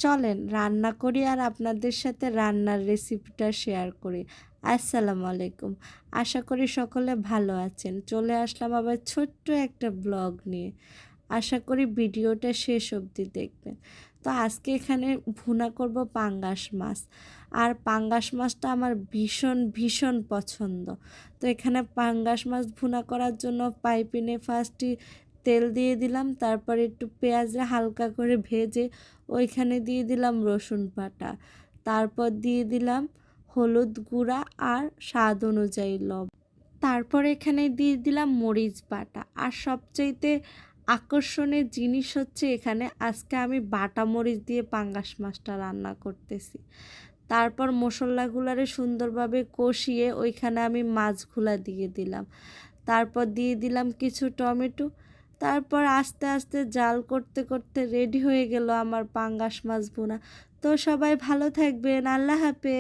চলেন রান্না করি আর আপনাদের সাথে রান্নার রেসিপিটা শেয়ার করি। আসসালামু আলাইকুম। আশা করি সকলে ভালো আছেন। চলে আসলাম আবার ছোট্ট একটা ব্লগ নিয়ে। আশা করি ভিডিওটা শেষ অবধি দেখবেন। তো আজকে এখানে ভুনা করব পাঙ্গাস মাছ। আর পাঙ্গাস মাছটা আমার ভীষণ ভীষণ পছন্দ। তো এখানে পাঙ্গাস মাছ ভুনা করার জন্য পাইপিনে ফার্স্টে তেল দিয়ে দিলাম, তারপর একটু পেঁয়াজে হালকা করে ভেজে ওইখানে দিয়ে দিলাম রসুন বাটা, তারপর দিয়ে দিলাম হলুদ গুঁড়া আর স্বাদ অনুযায়ী লবণ, তারপর এখানে দিয়ে দিলাম মরিচ বাটা। আর সবচাইতে আকর্ষণীয় জিনিস হচ্ছে এখানে আজকে আমি বাটা মরিচ দিয়ে পাঙ্গাস মাছটা রান্না করতেছি। তারপর মশলাগুলারে সুন্দরভাবে কষিয়ে ওইখানে আমি মাছগুলা দিয়ে দিলাম, তারপর দিয়ে দিলাম কিছু টমেটো। তারপর আস্তে আস্তে জাল করতে করতে রেডি হয়ে গেল আমার পাঙ্গাস মাছ ভুনা। তো সবাই ভালো থাকবেন, আল্লাহ হাফেজ।